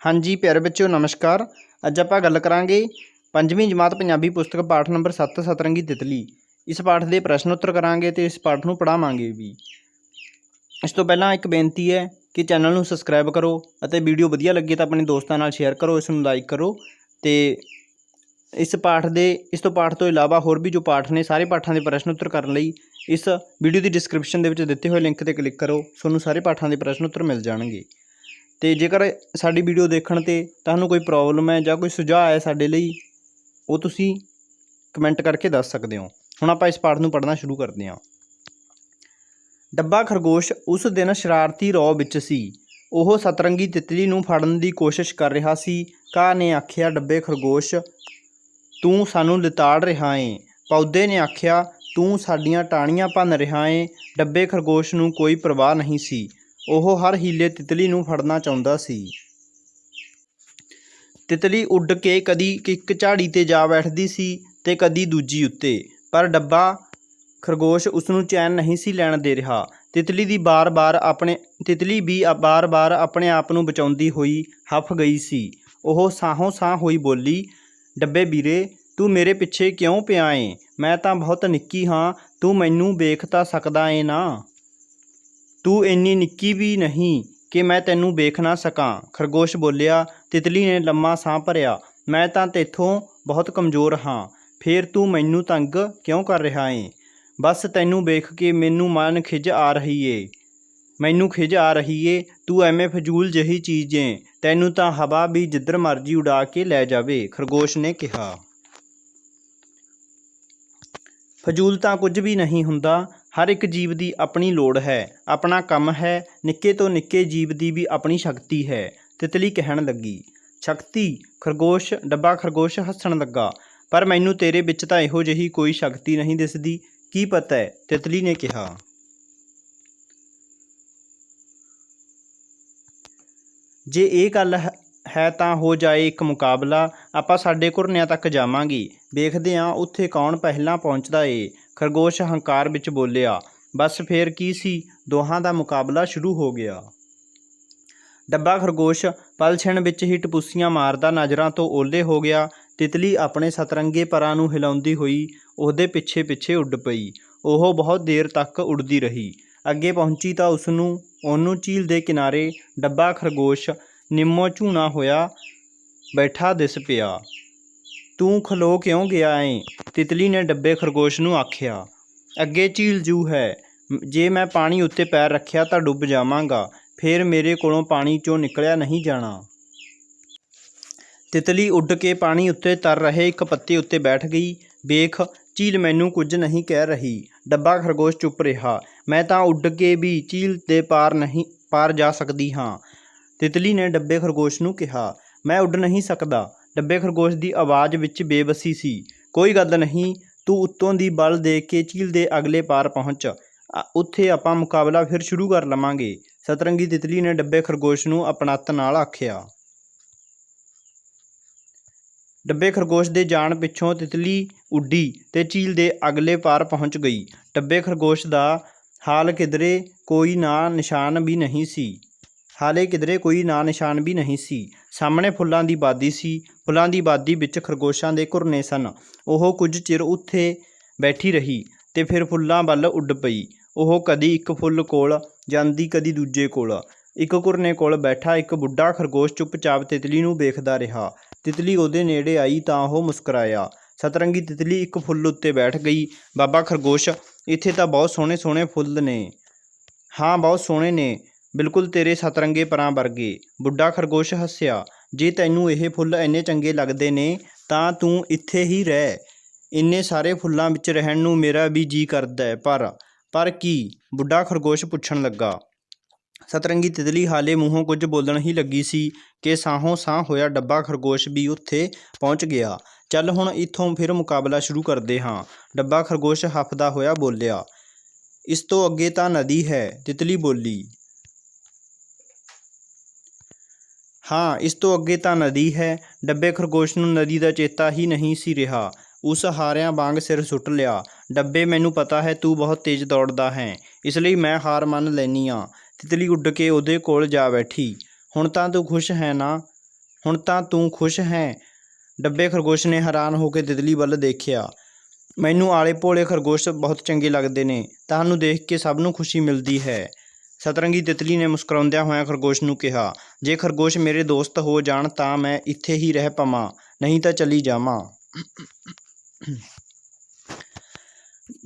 हाँ जी प्यारे बच्चों नमस्कार। अज आप गल करांगे पंजवीं जमात पंजाबी पुस्तक पाठ नंबर 7 सतरंगी तितली। इस पाठ के प्रश्न उत्तर करांगे तो इस पाठ को पढ़ावांगे भी। इस तो पहला एक बेनती है कि चैनल को सबसक्राइब करो और वीडियो वधिया लगे तो अपने दोस्तों नाल शेयर करो, इसनूं लाइक करो। तो इस पाठ तो इलावा होर भी जो पाठ ने सारे पाठों के प्रश्न उत्तर करने लई इस वीडियो की डिस्क्रिप्शन के दिते हुए लिंक पर क्लिक करो, तुहानूं सारे पाठों के प्रश्न उत्तर मिल जाएंगे। तो जेकर साडी वीडियो देखण ते तुहानूं कोई प्रॉब्लम है जां कोई सुझाव है साडे लई वो तुसीं कमेंट करके दस सकदे हो। हुण आपां इस पाठ नूं पढ़ना शुरू करदे हां। डब्बा खरगोश उस दिन शरारती रौह विच सी। ਉਹ सतरंगी तितली ਨੂੰ ਫੜਨ ਦੀ ਕੋਸ਼ਿਸ਼ ਕਰ ਰਿਹਾ ਸੀ। ਘਾਹ ਨੇ ਆਖਿਆ, ਡੱਬੇ ਖਰਗੋਸ਼ ਤੂੰ ਸਾਨੂੰ ਲਿਤਾੜ ਰਿਹਾ ਏਂ। ਪੌਦੇ ਨੇ ਆਖਿਆ, ਤੂੰ ਸਾਡੀਆਂ ਟਾਹਣੀਆਂ ਭੰਨ ਰਿਹਾ ਏਂ। ਡੱਬੇ ਖਰਗੋਸ਼ ਨੂੰ ਕੋਈ ਪਰਵਾਹ ਨਹੀਂ ਸੀ। ਉਹ ਹਰ ਹੀਲੇ ਤਿਤਲੀ ਨੂੰ ਫੜਨਾ ਚਾਹੁੰਦਾ ਸੀ। ਤਿਤਲੀ ਉੱਡ ਕੇ ਕਦੀ ਇੱਕ ਝਾੜੀ 'ਤੇ ਜਾ ਬੈਠਦੀ ਸੀ ਤੇ ਕਦੀ ਦੂਜੀ ਉੱਤੇ, ਪਰ ਡੱਬਾ ਖਰਗੋਸ਼ ਉਸ ਨੂੰ ਚੈਨ ਨਹੀਂ ਸੀ ਲੈਣ ਦੇ ਰਿਹਾ। ਤਿਤਲੀ ਵੀ ਬਾਰ-ਬਾਰ ਆਪਣੇ ਆਪ ਨੂੰ ਬਚਾਉਂਦੀ ਹੋਈ ਹੱਫ ਗਈ ਸੀ। ਉਹ ਸਾਹੋਂ ਸਾਹ ਹੋਈ ਬੋਲੀ, ਡੱਬੇ ਵੀਰੇ ਤੂੰ ਮੇਰੇ ਪਿੱਛੇ ਕਿਉਂ ਪਿਆ ਏਂ? ਮੈਂ ਤਾਂ ਬਹੁਤ ਨਿੱਕੀ ਹਾਂ, ਤੂੰ ਮੈਨੂੰ ਵੇਖ ਤਾਂ ਸਕਦਾ ਏਂ ਨਾ। ਤੂੰ ਇੰਨੀ ਨਿੱਕੀ ਵੀ ਨਹੀਂ ਕਿ ਮੈਂ ਤੈਨੂੰ ਵੇਖ ਨਾ ਸਕਾਂ। ਖਰਗੋਸ਼ ਬੋਲਿਆ। ਤਿਤਲੀ ਨੇ ਲੰਮਾ ਸਾਹ ਭਰਿਆ। ਮੈਂ ਤਾਂ ਤੇਥੋਂ ਬਹੁਤ ਕਮਜ਼ੋਰ ਹਾਂ, ਫੇਰ ਤੂੰ ਮੈਨੂੰ ਤੰਗ ਕਿਉਂ ਕਰ ਰਿਹਾ ਏਂ? ਬਸ ਤੈਨੂੰ ਵੇਖ ਕੇ ਮੈਨੂੰ ਖਿਝ ਆ ਰਹੀ ਏ। ਤੂੰ ਐਵੇਂ ਫਜ਼ੂਲ ਜਿਹੀ ਚੀਜ਼ ਏਂ, ਤੈਨੂੰ ਤਾਂ ਹਵਾ ਵੀ ਜਿੱਧਰ ਮਰਜ਼ੀ ਉਡਾ ਕੇ ਲੈ ਜਾਵੇ। ਖਰਗੋਸ਼ ਨੇ ਕਿਹਾ। ਫਜ਼ੂਲ ਤਾਂ ਕੁਝ ਵੀ ਨਹੀਂ ਹੁੰਦਾ। ਹਰ ਇੱਕ ਜੀਵ ਦੀ ਆਪਣੀ ਲੋੜ ਹੈ, ਆਪਣਾ ਕੰਮ ਹੈ। ਨਿੱਕੇ ਤੋਂ ਨਿੱਕੇ ਜੀਵ ਦੀ ਵੀ ਆਪਣੀ ਸ਼ਕਤੀ ਹੈ। ਤਿਤਲੀ ਕਹਿਣ ਲੱਗੀ। ਸ਼ਕਤੀ? ਡੱਬਾ ਖਰਗੋਸ਼ ਹੱਸਣ ਲੱਗਾ। ਪਰ ਮੈਨੂੰ ਤੇਰੇ ਵਿੱਚ ਤਾਂ ਇਹੋ ਜਿਹੀ ਕੋਈ ਸ਼ਕਤੀ ਨਹੀਂ ਦਿਸਦੀ। ਕੀ ਪਤਾ ਹੈ? ਤਿਤਲੀ ਨੇ ਕਿਹਾ। ਜੇ ਇਹ ਗੱਲ ਹੈ ਤਾਂ ਹੋ ਜਾਏ ਇੱਕ ਮੁਕਾਬਲਾ। ਆਪਾਂ ਸਾਡੇ ਘੁਰਨਿਆਂ ਤੱਕ ਜਾਵਾਂਗੇ, ਵੇਖਦੇ ਹਾਂ ਉੱਥੇ ਕੌਣ ਪਹਿਲਾਂ ਪਹੁੰਚਦਾ ਏ। ਖਰਗੋਸ਼ ਹੰਕਾਰ ਵਿੱਚ ਬੋਲਿਆ। ਬਸ ਫੇਰ ਕੀ ਸੀ, ਦੋਹਾਂ ਦਾ ਮੁਕਾਬਲਾ ਸ਼ੁਰੂ ਹੋ ਗਿਆ। ਡੱਬਾ ਖਰਗੋਸ਼ ਪਲ ਛਿਣ ਵਿੱਚ ਹੀ ਟਪੂਸੀਆਂ ਮਾਰਦਾ ਨਜ਼ਰਾਂ ਤੋਂ ਓਹਲੇ ਹੋ ਗਿਆ। ਤਿਤਲੀ ਆਪਣੇ ਸਤਰੰਗੇ ਪਰਾਂ ਨੂੰ ਹਿਲਾਉਂਦੀ ਹੋਈ ਉਹਦੇ ਪਿੱਛੇ ਪਿੱਛੇ ਉੱਡ ਪਈ। ਉਹ ਬਹੁਤ ਦੇਰ ਤੱਕ ਉੱਡਦੀ ਰਹੀ। ਅੱਗੇ ਪਹੁੰਚੀ ਤਾਂ ਉਹਨੂੰ ਝੀਲ ਦੇ ਕਿਨਾਰੇ ਡੱਬਾ ਖਰਗੋਸ਼ ਨਿੰਮੋ ਝੂਣਾ ਹੋਇਆ ਬੈਠਾ ਦਿਸ ਪਿਆ। ਤੂੰ ਖਲੋ ਕਿਉਂ ਗਿਆ ਏਂ? ਤਿਤਲੀ ਨੇ ਡੱਬੇ ਖਰਗੋਸ਼ ਨੂੰ ਆਖਿਆ। ਅੱਗੇ ਝੀਲ ਜੂ ਹੈ, ਜੇ ਮੈਂ ਪਾਣੀ ਉੱਤੇ ਪੈਰ ਰੱਖਿਆ ਤਾਂ ਡੁੱਬ ਜਾਵਾਂਗਾ, ਫੇਰ ਮੇਰੇ ਕੋਲੋਂ ਪਾਣੀ 'ਚੋਂ ਨਿਕਲਿਆ ਨਹੀਂ ਜਾਣਾ। ਤਿਤਲੀ ਉੱਡ ਕੇ ਪਾਣੀ ਉੱਤੇ ਤਰ ਰਹੇ ਇੱਕ ਪੱਤੇ ਉੱਤੇ ਬੈਠ ਗਈ। ਵੇਖ, ਝੀਲ ਮੈਨੂੰ ਕੁਝ ਨਹੀਂ ਕਹਿ ਰਹੀ। ਡੱਬਾ ਖਰਗੋਸ਼ ਚੁੱਪ ਰਿਹਾ। ਮੈਂ ਤਾਂ ਉੱਡ ਕੇ ਵੀ ਝੀਲ ਦੇ ਪਾਰ ਜਾ ਸਕਦੀ ਹਾਂ। ਤਿਤਲੀ ਨੇ ਡੱਬੇ ਖਰਗੋਸ਼ ਨੂੰ ਕਿਹਾ। ਮੈਂ ਉੱਡ ਨਹੀਂ ਸਕਦਾ। ਡੱਬੇ ਖਰਗੋਸ਼ ਦੀ ਆਵਾਜ਼ ਵਿੱਚ ਬੇਬਸੀ ਸੀ। ਕੋਈ ਗੱਲ ਨਹੀਂ, ਤੂੰ ਉੱਤੋਂ ਦੀ ਬਲ ਦੇ ਕੇ ਝੀਲ ਦੇ ਅਗਲੇ ਪਾਰ ਪਹੁੰਚ, ਉੱਥੇ ਆਪਾਂ ਮੁਕਾਬਲਾ ਫਿਰ ਸ਼ੁਰੂ ਕਰ ਲਵਾਂਗੇ। ਸਤਰੰਗੀ ਤਿਤਲੀ ਨੇ ਡੱਬੇ ਖਰਗੋਸ਼ ਨੂੰ ਆਪਣੱਤ ਨਾਲ ਆਖਿਆ। ਡੱਬੇ ਖਰਗੋਸ਼ ਦੇ ਜਾਣ ਪਿੱਛੋਂ ਤਿਤਲੀ ਉੱਡੀ ਤੇ ਝੀਲ ਦੇ ਅਗਲੇ ਪਾਰ ਪਹੁੰਚ ਗਈ। ਡੱਬੇ ਖਰਗੋਸ਼ ਦਾ ਹਾਲੇ ਕਿਧਰੇ ਕੋਈ ਨਾਂ ਨਿਸ਼ਾਨ ਵੀ ਨਹੀਂ ਸੀ। ਸਾਹਮਣੇ ਫੁੱਲਾਂ ਦੀ ਵਾਦੀ ਸੀ। ਫੁੱਲਾਂ ਦੀ ਵਾਦੀ ਵਿੱਚ ਖਰਗੋਸ਼ਾਂ ਦੇ ਘੁਰਨੇ ਸਨ। ਉਹ ਕੁਝ ਚਿਰ ਉੱਥੇ ਬੈਠੀ ਰਹੀ ਤੇ ਫਿਰ ਫੁੱਲਾਂ ਵੱਲ ਉੱਡ ਪਈ। ਉਹ ਕਦੀ ਇੱਕ ਫੁੱਲ ਕੋਲ ਜਾਂਦੀ, ਕਦੀ ਦੂਜੇ ਕੋਲ। ਇੱਕ ਘੁਰਨੇ ਕੋਲ ਬੈਠਾ ਇੱਕ ਬੁੱਢਾ ਖਰਗੋਸ਼ ਚੁੱਪਚਾਪ ਤਿਤਲੀ ਨੂੰ ਵੇਖਦਾ ਰਿਹਾ। ਤਿਤਲੀ ਉਹਦੇ ਨੇੜੇ ਆਈ ਤਾਂ ਉਹ ਮੁਸਕਰਾਇਆ। ਸਤਰੰਗੀ ਤਿਤਲੀ ਇੱਕ ਫੁੱਲ ਉੱਤੇ ਬੈਠ ਗਈ। ਬਾਬਾ ਖਰਗੋਸ਼, ਇੱਥੇ ਤਾਂ ਬਹੁਤ ਸੋਹਣੇ ਸੋਹਣੇ ਫੁੱਲ ਨੇ। ਹਾਂ, ਬਹੁਤ ਸੋਹਣੇ ਨੇ, ਬਿਲਕੁਲ ਤੇਰੇ ਸਤਰੰਗੇ ਪਰਾਂ ਵਰਗੇ। ਬੁੱਢਾ ਖਰਗੋਸ਼ ਹੱਸਿਆ। ਜੇ ਤੈਨੂੰ ਇਹ ਫੁੱਲ ਇੰਨੇ ਚੰਗੇ ਲੱਗਦੇ ਨੇ ਤਾਂ ਤੂੰ ਇੱਥੇ ਹੀ ਰਹਿ। ਇੰਨੇ ਸਾਰੇ ਫੁੱਲਾਂ ਵਿੱਚ ਰਹਿਣ ਨੂੰ ਮੇਰਾ ਵੀ ਜੀ ਕਰਦਾ ਹੈ, ਪਰ ਕੀ? ਬੁੱਢਾ ਖਰਗੋਸ਼ ਪੁੱਛਣ ਲੱਗਾ। ਸਤਰੰਗੀ ਤਿਤਲੀ ਹਾਲੇ ਮੂੰਹੋਂ ਕੁਝ ਬੋਲਣ ਹੀ ਲੱਗੀ ਸੀ ਕਿ ਸਾਹੋਂ ਸਾਹ ਹੋਇਆ ਡੱਬਾ ਖਰਗੋਸ਼ ਵੀ ਉੱਥੇ ਪਹੁੰਚ ਗਿਆ। ਚੱਲ ਹੁਣ ਇੱਥੋਂ ਫਿਰ ਮੁਕਾਬਲਾ ਸ਼ੁਰੂ ਕਰਦੇ ਹਾਂ। ਡੱਬਾ ਖਰਗੋਸ਼ ਹੱਫਦਾ ਹੋਇਆ ਬੋਲਿਆ। ਇਸ ਤੋਂ ਅੱਗੇ ਤਾਂ ਨਦੀ ਹੈ, ਤਿਤਲੀ ਬੋਲੀ। ਹਾਂ, ਇਸ ਤੋਂ ਅੱਗੇ ਤਾਂ ਨਦੀ ਹੈ। ਡੱਬੇ ਖਰਗੋਸ਼ ਨੂੰ ਨਦੀ ਦਾ ਚੇਤਾ ਹੀ ਨਹੀਂ ਸੀ ਰਿਹਾ। ਉਸ ਹਾਰਿਆਂ ਵਾਂਗ ਸਿਰ ਸੁੱਟ ਲਿਆ। ਡੱਬੇ, ਮੈਨੂੰ ਪਤਾ ਹੈ ਤੂੰ ਬਹੁਤ ਤੇਜ਼ ਦੌੜਦਾ ਹੈ, ਇਸ ਲਈ ਮੈਂ ਹਾਰ ਮੰਨ ਲੈਂਦੀ ਹਾਂ। ਤਿਤਲੀ ਉੱਡ ਕੇ ਉਹਦੇ ਕੋਲ ਜਾ ਬੈਠੀ। ਹੁਣ ਤਾਂ ਤੂੰ ਖੁਸ਼ ਹੈ ਨਾ? ਹੁਣ ਤਾਂ ਤੂੰ ਖੁਸ਼ ਹੈ? ਡੱਬੇ ਖਰਗੋਸ਼ ਨੇ ਹੈਰਾਨ ਹੋ ਕੇ ਤਿਤਲੀ ਵੱਲ ਦੇਖਿਆ। ਮੈਨੂੰ ਆਲੇ ਭੋਲੇ ਖਰਗੋਸ਼ ਬਹੁਤ ਚੰਗੇ ਲੱਗਦੇ ਨੇ। ਤੁਹਾਨੂੰ ਦੇਖ ਕੇ ਸਭ ਨੂੰ ਖੁਸ਼ੀ ਮਿਲਦੀ ਹੈ। ਸਤਰੰਗੀ ਤਿਤਲੀ ਨੇ ਮੁਸਕਰਾਉਂਦਿਆਂ ਹੋਇਆਂ ਖਰਗੋਸ਼ ਨੂੰ ਕਿਹਾ, ਜੇ ਖਰਗੋਸ਼ ਮੇਰੇ ਦੋਸਤ ਹੋ ਜਾਣ ਤਾਂ ਮੈਂ ਇੱਥੇ ਹੀ ਰਹਿ ਪਵਾਂ, ਨਹੀਂ ਤਾਂ ਚਲੀ ਜਾਵਾਂ।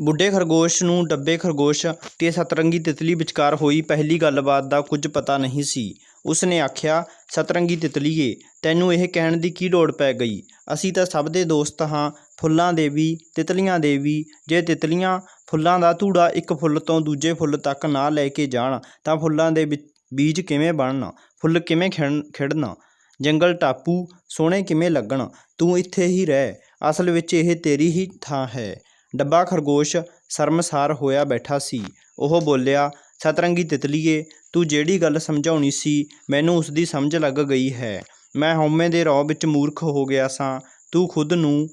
ਬੁੱਢੇ ਖਰਗੋਸ਼ ਨੂੰ ਡੱਬੇ ਖਰਗੋਸ਼ ਤੇ ਸਤਰੰਗੀ ਤਿਤਲੀ ਵਿਚਕਾਰ ਹੋਈ ਪਹਿਲੀ ਗੱਲਬਾਤ ਦਾ ਕੁਝ ਪਤਾ ਨਹੀਂ ਸੀ। ਉਸ ਨੇ ਆਖਿਆ, ਸਤਰੰਗੀ ਤਿਤਲੀਏ, ਤੈਨੂੰ ਇਹ ਕਹਿਣ ਦੀ ਕੀ ਲੋੜ ਪੈ ਗਈ? ਅਸੀਂ ਤਾਂ ਸਭ ਦੇ ਦੋਸਤ ਹਾਂ, ਫੁੱਲਾਂ ਦੇ ਵੀ, ਤਿਤਲੀਆਂ ਦੇ ਵੀ। ਜੇ ਤਿਤਲੀਆਂ ਫੁੱਲਾਂ ਦਾ ਧੂੜਾ ਇੱਕ ਫੁੱਲ ਤੋਂ ਦੂਜੇ ਫੁੱਲ ਤੱਕ ਨਾ ਲੈ ਕੇ ਜਾਣ ਤਾਂ ਫੁੱਲਾਂ ਦੇ ਬੀਜ ਕਿਵੇਂ ਬਣਨ? ਫੁੱਲ ਕਿਵੇਂ ਖਿੜਨ? ਜੰਗਲ ਟਾਪੂ ਸੋਹਣੇ ਕਿਵੇਂ ਲੱਗਣ? ਤੂੰ ਇੱਥੇ ਹੀ ਰਹਿ, ਅਸਲ ਵਿੱਚ ਇਹ ਤੇਰੀ ਹੀ ਥਾਂ ਹੈ। ਡੱਬਾ ਖਰਗੋਸ਼ ਸ਼ਰਮਸਾਰ ਹੋਇਆ ਬੈਠਾ ਸੀ। ਉਹ ਬੋਲਿਆ, ਸਤਰੰਗੀ ਤਿਤਲੀਏ, ਤੂੰ ਜਿਹੜੀ ਗੱਲ ਸਮਝਾਉਣੀ ਸੀ ਮੈਨੂੰ ਉਸ ਦੀ ਸਮਝ ਲੱਗ ਗਈ ਹੈ। ਮੈਂ ਹਉਮੈ ਦੇ ਰੌਬ ਵਿੱਚ ਮੂਰਖ ਹੋ ਗਿਆ ਸਾਂ। ਤੂੰ ਖੁਦ ਨੂੰ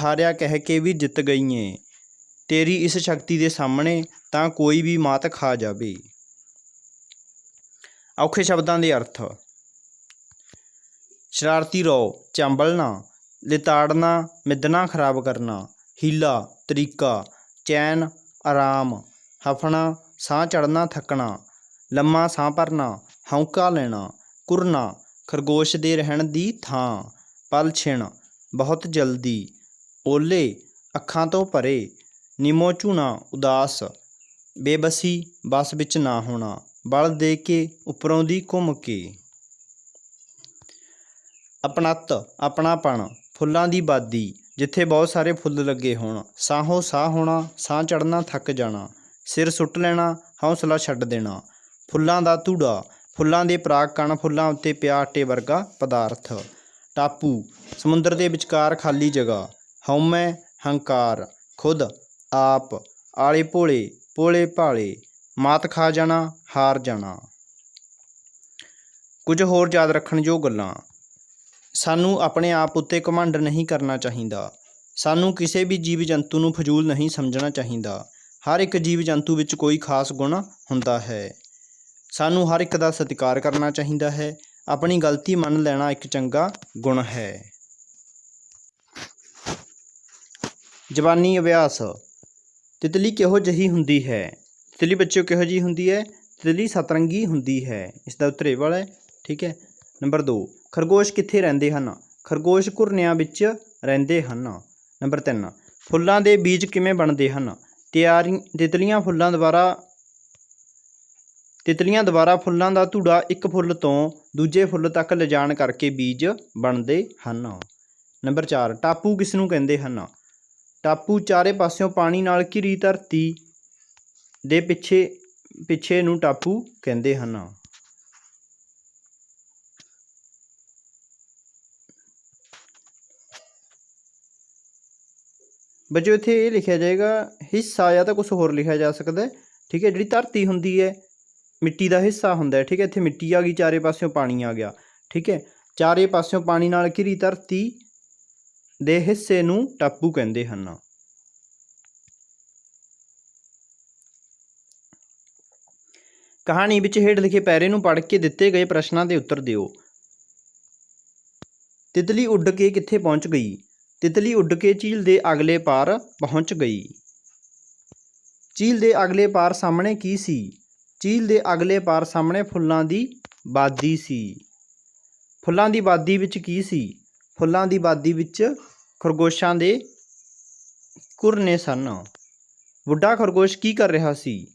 ਹਾਰਿਆ ਕਹਿ ਕੇ ਵੀ ਜਿੱਤ ਗਈ ਏਂ। ਤੇਰੀ ਇਸ ਸ਼ਕਤੀ ਦੇ ਸਾਹਮਣੇ ਤਾਂ ਕੋਈ ਵੀ ਮਾਤ ਖਾ ਜਾਵੇ। ਔਖੇ ਸ਼ਬਦਾਂ ਦੇ ਅਰਥ। ਸ਼ਰਾਰਤੀ ਰੌ, ਚਾਂਬਲਣਾ, ਲਿਤਾੜਨਾ, ਮਿੱਧਣਾ, ਖਰਾਬ ਕਰਨਾ। ਹੀਲਾ, ਤਰੀਕਾ, ਚੈਨ, ਆਰਾਮ, ਹਫਣਾ, ਸਾਹ ਚੜ੍ਹਨਾ, ਥੱਕਣਾ। ਲੰਮਾ ਸਾਹ ਭਰਨਾ, ਹੌਂਕਾ ਲੈਣਾ। ਕੁਰਨਾ, ਖਰਗੋਸ਼ ਦੇ ਰਹਿਣ ਦੀ ਥਾਂ। ਪਲ-ਛਿਣ, ਬਹੁਤ ਜਲਦੀ। ਓਲੇ, ਅੱਖਾਂ ਤੋਂ ਪਰੇ। ਨਿਮੋ ਝੂਣਾ, ਉਦਾਸ। ਬੇਬਸੀ, ਬਸ ਵਿੱਚ ਨਾ ਹੋਣਾ। ਬਲ ਦੇ ਕੇ, ਉੱਪਰੋਂ ਦੀ ਘੁੰਮ ਕੇ। ਆਪਣੱਤ, ਆਪਣਾਪਣ। ਫੁੱਲਾਂ ਦੀ ਬਾਦੀ, ਜਿੱਥੇ ਬਹੁਤ ਸਾਰੇ ਫੁੱਲ ਲੱਗੇ ਹੋਣ। ਸਾਹੋਂ ਸਾਹ ਹੋਣਾ, ਸਾਹ ਚੜ੍ਹਨਾ, ਥੱਕ ਜਾਣਾ। ਸਿਰ ਸੁੱਟ ਲੈਣਾ, ਹੌਸਲਾ ਛੱਡ ਦੇਣਾ। ਫੁੱਲਾਂ ਦਾ ਧੂੜਾ, ਫੁੱਲਾਂ ਦੇ ਪਰਾਗ ਕਣ, ਫੁੱਲਾਂ ਉੱਤੇ ਪਿਆ ਆਟੇ ਵਰਗਾ ਪਦਾਰਥ। ਟਾਪੂ, ਸਮੁੰਦਰ ਦੇ ਵਿਚਕਾਰ ਖਾਲੀ ਜਗ੍ਹਾ। ਹਉਮੈ, ਹੰਕਾਰ, ਖੁਦ, ਆਪ, ਆਲੇ ਭੋਲੇ, ਭੋਲੇ ਭਾਲੇ। ਮਾਤ ਖਾ ਜਾਣਾ, ਹਾਰ ਜਾਣਾ। ਕੁਝ ਹੋਰ ਯਾਦ ਰੱਖਣਯੋਗ ਗੱਲਾਂ। ਸਾਨੂੰ ਆਪਣੇ ਆਪ ਉੱਤੇ ਘਮੰਡ ਨਹੀਂ ਕਰਨਾ ਚਾਹੀਦਾ। ਸਾਨੂੰ ਕਿਸੇ ਵੀ ਜੀਵ ਜੰਤੂ ਨੂੰ ਫਜ਼ੂਲ ਨਹੀਂ ਸਮਝਣਾ ਚਾਹੀਦਾ। ਹਰ ਇੱਕ ਜੀਵ ਜੰਤੂ ਵਿੱਚ ਕੋਈ ਖਾਸ ਗੁਣ ਹੁੰਦਾ ਹੈ। ਸਾਨੂੰ ਹਰ ਇੱਕ ਦਾ ਸਤਿਕਾਰ ਕਰਨਾ ਚਾਹੀਦਾ ਹੈ। ਆਪਣੀ ਗਲਤੀ ਮੰਨ ਲੈਣਾ ਇੱਕ ਚੰਗਾ ਗੁਣ ਹੈ। ਜ਼ਬਾਨੀ ਅਭਿਆਸ। ਤਿਤਲੀ ਕਿਹੋ ਜਿਹੀ ਹੁੰਦੀ ਹੈ? ਤਿਤਲੀ ਬੱਚਿਓ ਕਿਹੋ ਜਿਹੀ ਹੁੰਦੀ ਹੈ? ਤਿਤਲੀ ਸਤਰੰਗੀ ਹੁੰਦੀ ਹੈ। ਇਸ ਦਾ ਉੱਤਰ ਇਹ ਵਾਲਾ ਹੈ। ਠੀਕ ਹੈ। ਨੰਬਰ 2, ਖਰਗੋਸ਼ ਕਿੱਥੇ ਰਹਿੰਦੇ ਹਨ? ਖਰਗੋਸ਼ ਘੁਰਨਿਆਂ ਵਿੱਚ ਰਹਿੰਦੇ ਹਨ। ਨੰਬਰ 3, ਫੁੱਲਾਂ ਦੇ ਬੀਜ ਕਿਵੇਂ ਬਣਦੇ ਹਨ? ਤਿਤਲੀਆਂ ਦੁਆਰਾ ਫੁੱਲਾਂ ਦਾ ਧੂੜਾ ਇੱਕ ਫੁੱਲ ਤੋਂ ਦੂਜੇ ਫੁੱਲ ਤੱਕ ਲਿਜਾਣ ਕਰਕੇ ਬੀਜ ਬਣਦੇ ਹਨ। ਨੰਬਰ 4, ਟਾਪੂ ਕਿਸ ਨੂੰ ਕਹਿੰਦੇ ਹਨ? ਟਾਪੂ ਚਾਰੇ ਪਾਸਿਓਂ ਪਾਣੀ ਨਾਲ ਘਿਰੀ ਧਰਤੀ ਦੇ ਪਿੱਛੇ ਨੂੰ ਟਾਪੂ ਕਹਿੰਦੇ ਹਨ। ਬੱਚਿਓ ਇੱਥੇ ਇਹ ਲਿਖਿਆ ਜਾਏਗਾ ਹਿੱਸਾ, ਜਾਂ ਤਾਂ ਕੁਛ ਹੋਰ ਲਿਖਿਆ ਜਾ ਸਕਦਾ। ਠੀਕ ਹੈ। ਜਿਹੜੀ ਧਰਤੀ ਹੁੰਦੀ ਹੈ, ਮਿੱਟੀ ਦਾ ਹਿੱਸਾ ਹੁੰਦਾ। ਠੀਕ ਹੈ। ਇੱਥੇ ਮਿੱਟੀ ਆ ਗਈ, ਚਾਰੇ ਪਾਸਿਓਂ ਪਾਣੀ ਆ ਗਿਆ। ਠੀਕ ਹੈ। ਚਾਰੇ ਪਾਸਿਓਂ ਪਾਣੀ ਨਾਲ ਘਿਰੀ ਧਰਤੀ ਦੇ ਹਿੱਸੇ ਨੂੰ ਟਾਪੂ ਕਹਿੰਦੇ ਹਨ। ਕਹਾਣੀ ਵਿੱਚ ਹੇਠ ਲਿਖੇ ਪੈਰੇ ਨੂੰ ਪੜ੍ਹ ਕੇ ਦਿੱਤੇ ਗਏ ਪ੍ਰਸ਼ਨਾਂ ਦੇ ਉੱਤਰ ਦਿਓ। ਤਿਤਲੀ ਉੱਡ ਕੇ ਕਿੱਥੇ ਪਹੁੰਚ ਗਈ? ਤਿਤਲੀ ਉੱਡ ਕੇ ਝੀਲ ਦੇ ਅਗਲੇ ਪਾਰ ਪਹੁੰਚ ਗਈ। ਝੀਲ ਦੇ ਅਗਲੇ ਪਾਰ ਸਾਹਮਣੇ ਕੀ ਸੀ? ਝੀਲ ਦੇ ਅਗਲੇ ਪਾਰ ਸਾਹਮਣੇ ਫੁੱਲਾਂ ਦੀ ਬਾਦੀ ਸੀ। ਫੁੱਲਾਂ ਦੀ ਬਾਦੀ ਵਿੱਚ ਕੀ ਸੀ? ਫੁੱਲਾਂ ਦੀ ਬਾਦੀ ਵਿੱਚ ਖਰਗੋਸ਼ਾਂ ਦੇ ਘੁਰਨੇ ਸਨ। ਬੁੱਢਾ ਖਰਗੋਸ਼ ਕੀ ਕਰ ਰਿਹਾ ਸੀ?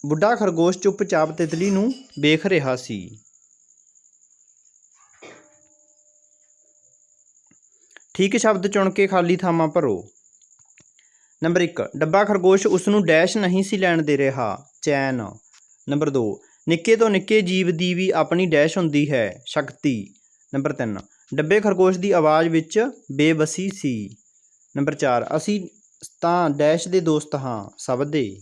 ਬੁੱਢਾ ਖਰਗੋਸ਼ ਚੁੱਪਚਾਪ ਤਿਤਲੀ ਨੂੰ ਵੇਖ ਰਿਹਾ ਸੀ। ਠੀਕ ਸ਼ਬਦ ਚੁਣ ਕੇ ਖਾਲੀ ਥਾਵਾਂ ਭਰੋ। ਨੰਬਰ 1, ਡੱਬਾ ਖਰਗੋਸ਼ ਉਸ ਨੂੰ ਡੈਸ਼ ਨਹੀਂ ਸੀ ਲੈਣ ਦੇ ਰਿਹਾ, ਚੈਨ। ਨੰਬਰ 2, ਨਿੱਕੇ ਤੋਂ ਨਿੱਕੇ ਜੀਵ ਦੀ ਵੀ ਆਪਣੀ ਡੈਸ਼ ਹੁੰਦੀ ਹੈ, ਸ਼ਕਤੀ। ਨੰਬਰ 3, ਡੱਬੇ ਖਰਗੋਸ਼ ਦੀ ਆਵਾਜ਼ ਵਿੱਚ ਬੇਬਸੀ ਸੀ। ਨੰਬਰ 4, ਅਸੀਂ ਤਾਂ ਡੈਸ਼ ਦੇ ਦੋਸਤ ਹਾਂ, ਸਭ ਦੇ।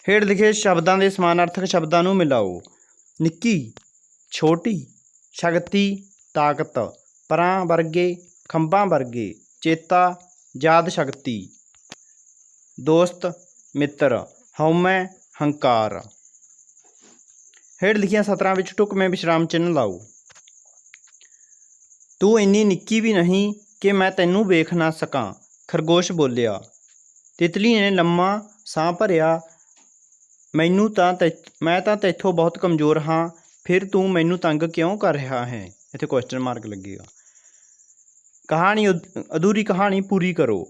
ਹੇਠ ਲਿਖੇ ਸ਼ਬਦਾਂ ਦੇ ਸਮਾਨਾਰਥਕ ਸ਼ਬਦਾਂ ਨੂੰ ਮਿਲਾਓ। ਨਿੱਕੀ, ਛੋਟੀ। ਸ਼ਕਤੀ, ਤਾਕਤ। ਪਰਾਂ ਵਰਗੇ, ਖੰਭਾਂ ਵਰਗੇ। ਚੇਤਾ, ਯਾਦ ਸ਼ਕਤੀ। ਦੋਸਤ, ਮਿੱਤਰ। ਹਉਮੈ, ਹੰਕਾਰ। ਹੇਠ ਲਿਖੀਆਂ ਸਤਰਾਂ ਵਿੱਚ ਢੁਕਵੇਂ ਵਿਸ਼ਰਾਮ ਚਿੰਨ੍ਹ ਲਾਓ। ਤੂੰ ਇੰਨੀ ਨਿੱਕੀ ਵੀ ਨਹੀਂ ਕਿ ਮੈਂ ਤੈਨੂੰ ਵੇਖ ਨਾ ਸਕਾਂ, ਖਰਗੋਸ਼ ਬੋਲਿਆ। ਤਿਤਲੀ ਨੇ ਲੰਮਾ ਸਾਹ ਭਰਿਆ। ਮੈਂ ਤਾਂ ਤੈਥੋਂ ਬਹੁਤ ਕਮਜ਼ੋਰ ਹਾਂ, ਫਿਰ ਤੂੰ ਮੈਨੂੰ ਤੰਗ ਕਿਉਂ ਕਰ ਰਿਹਾ ਹੈ? ਇੱਥੇ ਕੁਐਸਚਨ ਮਾਰਕ ਲੱਗੇਗਾ। ਕਹਾਣੀ ਅਧੂਰੀ ਕਹਾਣੀ ਪੂਰੀ ਕਰੋ।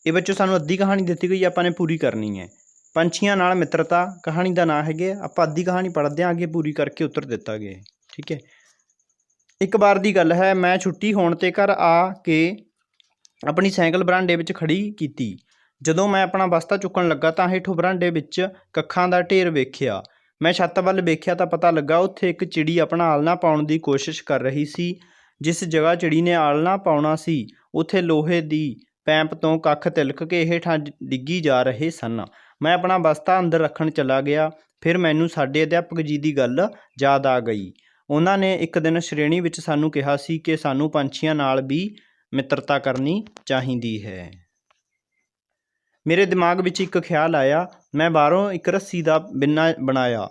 ਇਹ ਬੱਚੋ ਸਾਨੂੰ ਅੱਧੀ ਕਹਾਣੀ ਦਿੱਤੀ ਗਈ, ਆਪਾਂ ਨੇ ਪੂਰੀ ਕਰਨੀ ਹੈ। ਪੰਛੀਆਂ ਨਾਲ ਮਿੱਤਰਤਾ ਕਹਾਣੀ ਦਾ ਨਾਂ ਹੈਗੇ। ਆਪਾਂ ਅੱਧੀ ਕਹਾਣੀ ਪੜ੍ਹਦੇ ਹਾਂ, ਅੱਗੇ ਪੂਰੀ ਕਰਕੇ ਉੱਤਰ ਦਿੱਤਾ ਗਿਆ। ਠੀਕ ਹੈ। ਇੱਕ ਵਾਰ ਦੀ ਗੱਲ ਹੈ, ਮੈਂ ਛੁੱਟੀ ਹੋਣ 'ਤੇ ਘਰ ਆ ਕੇ ਆਪਣੀ ਸਾਈਕਲ ਬਰਾਂਡੇ ਵਿੱਚ ਖੜ੍ਹੀ ਕੀਤੀ। ਜਦੋਂ ਮੈਂ ਆਪਣਾ ਬਸਤਾ ਚੁੱਕਣ ਲੱਗਾ ਤਾਂ ਹੇਠੋਂ ਬਰਾਂਡੇ ਵਿੱਚ ਕੱਖਾਂ ਦਾ ਢੇਰ ਵੇਖਿਆ। ਮੈਂ ਛੱਤ ਵੱਲ ਵੇਖਿਆ ਤਾਂ ਪਤਾ ਲੱਗਾ ਉੱਥੇ ਇੱਕ ਚਿੜੀ ਆਪਣਾ ਆਲ੍ਹਣਾ ਪਾਉਣ ਦੀ ਕੋਸ਼ਿਸ਼ ਕਰ ਰਹੀ ਸੀ। ਜਿਸ ਜਗ੍ਹਾ ਚਿੜੀ ਨੇ ਆਲ੍ਹਣਾ ਪਾਉਣਾ ਸੀ, ਉੱਥੇ ਲੋਹੇ ਦੀ ਪੈਂਪ ਤੋਂ ਕੱਖ ਤਿਲਕ ਕੇ ਹੇਠਾਂ ਡਿੱਗੀ ਜਾ ਰਹੇ ਸਨ। ਮੈਂ ਆਪਣਾ ਬਸਤਾ ਅੰਦਰ ਰੱਖਣ ਚਲਾ ਗਿਆ। ਫਿਰ ਮੈਨੂੰ ਸਾਡੇ ਅਧਿਆਪਕ ਜੀ ਦੀ ਗੱਲ ਯਾਦ ਆ ਗਈ। ਉਹਨਾਂ ਨੇ ਇੱਕ ਦਿਨ ਸ਼੍ਰੇਣੀ ਵਿੱਚ ਸਾਨੂੰ ਕਿਹਾ ਸੀ ਕਿ ਸਾਨੂੰ ਪੰਛੀਆਂ ਨਾਲ ਵੀ ਮਿੱਤਰਤਾ ਕਰਨੀ ਚਾਹੀਦੀ ਹੈ। ਮੇਰੇ ਦਿਮਾਗ ਵਿੱਚ ਇੱਕ ਖਿਆਲ ਆਇਆ। ਮੈਂ ਬਾਹਰੋਂ ਇੱਕ ਰੱਸੀ ਦਾ ਬਿੰਨਾ ਬਣਾਇਆ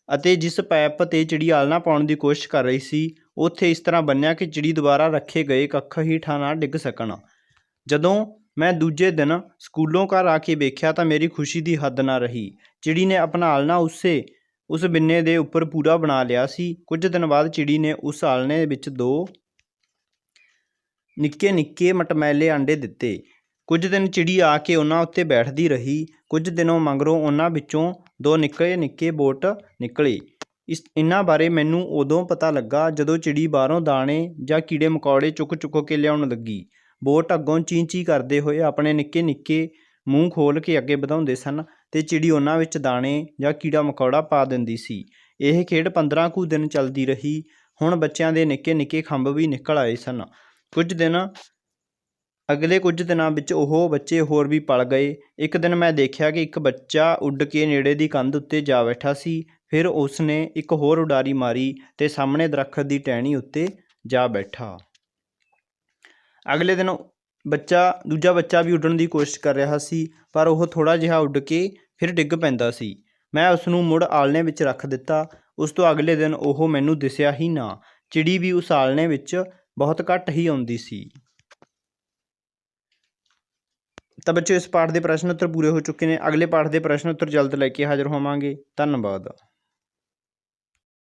ਅਤੇ ਜਿਸ ਪੈਪ 'ਤੇ ਚਿੜੀ ਆਲ੍ਹਣਾ ਪਾਉਣ ਦੀ ਕੋਸ਼ਿਸ਼ ਕਰ ਰਹੀ ਸੀ, ਉੱਥੇ ਇਸ ਤਰ੍ਹਾਂ ਬੰਨ੍ਹਿਆ ਕਿ ਚਿੜੀ ਦੁਬਾਰਾ ਰੱਖੇ ਗਏ ਕੱਖ ਹੇਠਾਂ ਨਾ ਡਿੱਗ ਸਕਣ। ਜਦੋਂ ਮੈਂ ਦੂਜੇ ਦਿਨ ਸਕੂਲੋਂ ਘਰ ਆ ਕੇ ਵੇਖਿਆ ਤਾਂ ਮੇਰੀ ਖੁਸ਼ੀ ਦੀ ਹੱਦ ਨਾ ਰਹੀ। ਚਿੜੀ ਨੇ ਆਪਣਾ ਆਲ੍ਹਣਾ ਉਸ ਬਿੰਨੇ ਦੇ ਉੱਪਰ ਪੂਰਾ ਬਣਾ ਲਿਆ ਸੀ। ਕੁਝ ਦਿਨ ਬਾਅਦ ਚਿੜੀ ਨੇ ਉਸ ਆਲ੍ਹਣੇ ਵਿੱਚ 2 ਨਿੱਕੇ-ਨਿੱਕੇ ਮਟਮੈਲੇ ਆਂਡੇ ਦਿੱਤੇ। ਕੁਝ ਦਿਨ ਚਿੜੀ ਆ ਕੇ ਉਹਨਾਂ ਉੱਤੇ ਬੈਠਦੀ ਰਹੀ। ਕੁਝ ਦਿਨੋਂ ਮਗਰੋਂ ਉਹਨਾਂ ਵਿੱਚੋਂ 2 ਨਿੱਕੇ-ਨਿੱਕੇ ਬੋਟ ਨਿਕਲੇ। ਇਹਨਾਂ ਬਾਰੇ ਮੈਨੂੰ ਉਦੋਂ ਪਤਾ ਲੱਗਾ ਜਦੋਂ ਚਿੜੀ ਬਾਹਰੋਂ ਦਾਣੇ ਜਾਂ ਕੀੜੇ ਮਕੌੜੇ ਚੁੱਕ ਕੇ ਲਿਆਉਣ ਲੱਗੀ। ਬੋਟ ਅੱਗੋਂ ਚੀਂ-ਚੀਂ ਕਰਦੇ ਹੋਏ ਆਪਣੇ ਨਿੱਕੇ-ਨਿੱਕੇ ਮੂੰਹ ਖੋਲ੍ਹ ਕੇ ਅੱਗੇ ਵਧਾਉਂਦੇ ਸਨ ਅਤੇ ਚਿੜੀ ਉਹਨਾਂ ਵਿੱਚ ਦਾਣੇ ਜਾਂ ਕੀੜਾ ਮਕੌੜਾ ਪਾ ਦਿੰਦੀ ਸੀ। ਇਹ ਖੇਡ 15 ਕੁ ਦਿਨ ਚੱਲਦੀ ਰਹੀ। ਹੁਣ ਬੱਚਿਆਂ ਦੇ ਨਿੱਕੇ-ਨਿੱਕੇ ਖੰਭ ਵੀ ਨਿਕਲ ਆਏ ਸਨ। ਅਗਲੇ ਕੁਝ ਦਿਨਾਂ ਵਿੱਚ ਉਹ ਬੱਚੇ ਹੋਰ ਵੀ ਪਲ ਗਏ। ਇੱਕ ਦਿਨ ਮੈਂ ਦੇਖਿਆ ਕਿ ਇੱਕ ਬੱਚਾ ਉੱਡ ਕੇ ਨੇੜੇ ਦੀ ਕੰਧ ਉੱਤੇ ਜਾ ਬੈਠਾ ਸੀ। ਫਿਰ ਉਸਨੇ ਇੱਕ ਹੋਰ ਉਡਾਰੀ ਮਾਰੀ ਅਤੇ ਸਾਹਮਣੇ ਦਰੱਖਤ ਦੀ ਟਹਿਣੀ ਉੱਤੇ ਜਾ ਬੈਠਾ। ਅਗਲੇ ਦਿਨ ਦੂਜਾ ਬੱਚਾ ਵੀ ਉੱਡਣ ਦੀ ਕੋਸ਼ਿਸ਼ ਕਰ ਰਿਹਾ ਸੀ, ਪਰ ਉਹ ਥੋੜ੍ਹਾ ਜਿਹਾ ਉੱਡ ਕੇ ਫਿਰ ਡਿੱਗ ਪੈਂਦਾ ਸੀ। ਮੈਂ ਉਸਨੂੰ ਮੁੜ ਆਲ੍ਹਣੇ ਵਿੱਚ ਰੱਖ ਦਿੱਤਾ। ਉਸ ਤੋਂ ਅਗਲੇ ਦਿਨ ਉਹ ਮੈਨੂੰ ਦਿਸਿਆ ਹੀ ਨਾ। ਚਿੜੀ ਵੀ ਉਸ ਆਲ੍ਹਣੇ ਵਿੱਚ ਬਹੁਤ ਘੱਟ ਹੀ ਆਉਂਦੀ ਸੀ। ਤਾਂ ਬੱਚਿਓ, ਇਸ ਪਾਠ ਦੇ ਪ੍ਰਸ਼ਨ ਉੱਤਰ ਪੂਰੇ ਹੋ ਚੁੱਕੇ ਨੇ। ਅਗਲੇ ਪਾਠ ਦੇ ਪ੍ਰਸ਼ਨ ਉੱਤਰ ਜਲਦ ਲੈ ਕੇ ਹਾਜ਼ਰ ਹੋਵਾਂਗੇ। ਧੰਨਵਾਦ।